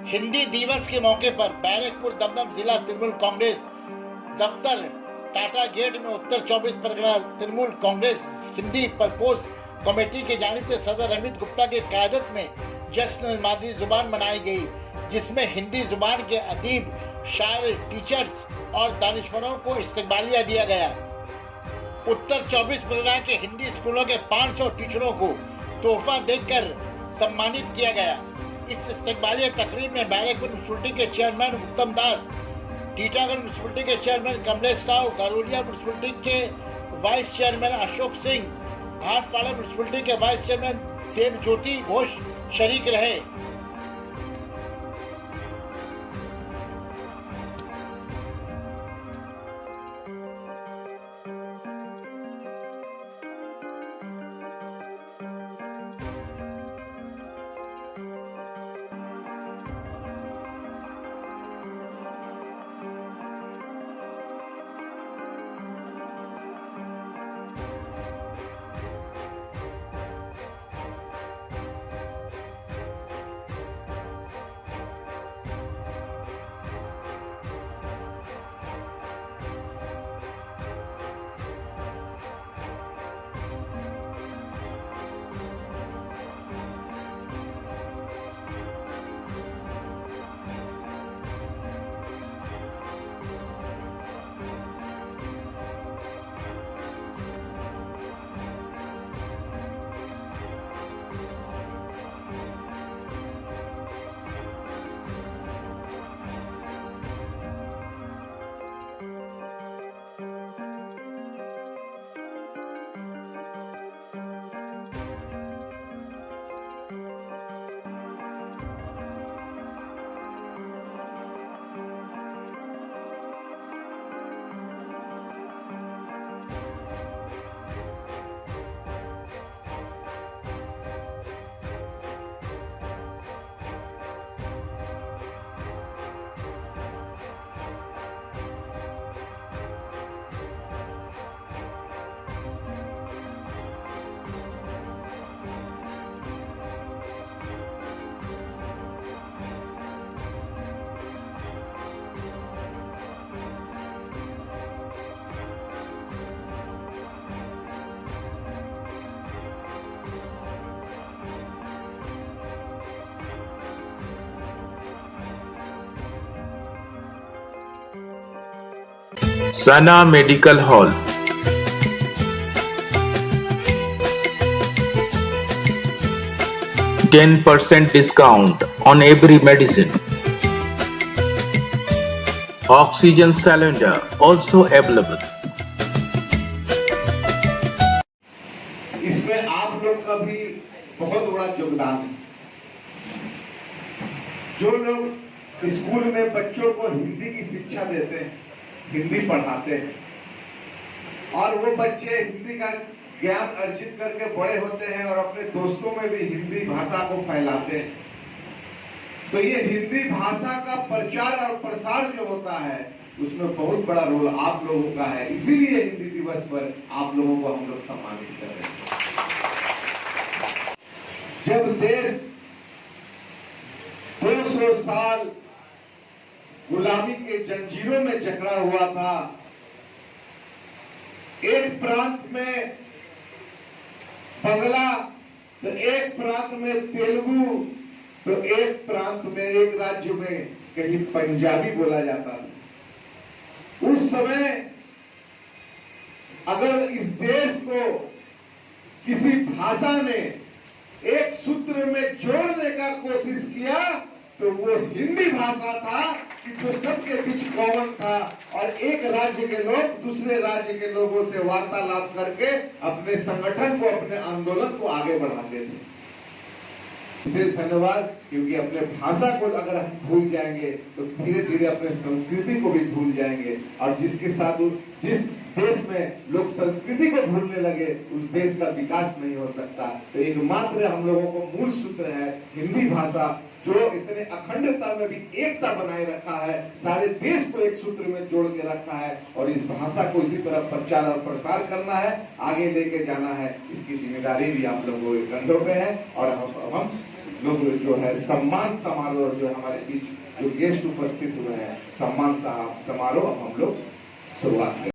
हिंदी दिवस के मौके पर बैरकपुर दमदम जिला तृणमूल कांग्रेस दफ्तर टाटा गेट में उत्तर 24 परगना तृणमूल कांग्रेस हिंदी परपोज कमेटी की जानिब से सदर अमित गुप्ता की क़यादत में जश्न मादी जुबान मनाई गई, जिसमें हिंदी जुबान के अदीब, शायर, टीचर्स और दानिशवरों को इस्तकबालिया दिया गया। उत्तर 24 परगना के हिंदी स्कूलों के 500 टीचरों को तोहफा देकर सम्मानित किया गया। इस इस्तकबालिया तकरीब में बैरकपुर म्युनिसिपलिटी के चेयरमैन उत्तम दास, टीटागढ़ म्युनिसिपलिटी के चेयरमैन कमलेश साहू, गरोलिया म्युनिसिपलिटी के vice chairman Ashok Singh, Bhatpara municipality के वाइस चेयरमैन देवज्योति घोष शरीक रहे। Sana Medical Hall, %10 discount on every medicine. Oxygen cylinder also available. इसमें आप लोग का भी बहुत बड़ा योगदान है। जो लोग स्कूल में बच्चों को हिंदी की शिक्षा देते हैं, हिंदी पढ़ाते हैं, और वो बच्चे हिंदी का ज्ञान अर्जित करके बड़े होते हैं और अपने दोस्तों में भी हिंदी भाषा को फैलाते हैं, तो ये हिंदी भाषा का प्रचार और प्रसार जो होता है उसमें बहुत बड़ा रोल आप लोगों का है। इसीलिए हिंदी दिवस पर आप लोगों को हम लोग सम्मानित कर रहे हैं। जब देश 200 साल गुलामी के जंजीरों में जकड़ा हुआ था, एक प्रांत में बंगला तो एक प्रांत में तेलुगु तो एक प्रांत में, एक राज्य में कहीं पंजाबी बोला जाता था। उस समय अगर इस देश को किसी भाषा ने एक सूत्र में जोड़ने का कोशिश किया तो वो हिंदी भाषा था कि जो सबके बीच कॉमन था, और एक राज्य के लोग दूसरे राज्य के लोगों से वार्तालाप करके अपने संगठन को, अपने आंदोलन को आगे बढ़ाते थे। विशेष धन्यवाद, क्योंकि अपने भाषा को अगर हम भूल जाएंगे तो धीरे धीरे अपने संस्कृति को भी भूल जाएंगे, और जिसके साथ जिस देश में लोग संस्कृति को भूलने लगे उस देश का विकास नहीं हो सकता। तो एकमात्र हम लोगों को मूल सूत्र है हिंदी भाषा, जो इतने अखंडता में भी एकता बनाए रखा है, सारे देश को एक सूत्र में जोड़ के रखा है, और इस भाषा को इसी तरह प्रचार और प्रसार करना है, आगे लेके जाना है। इसकी जिम्मेदारी भी आप लोगों के कंधों पे है, और हम लोग जो है सम्मान समारोह जो हमारे बीच जो गेस्ट उपस्थित हुए हैं, सम्मान समारोह हम लोग शुरुआत करें।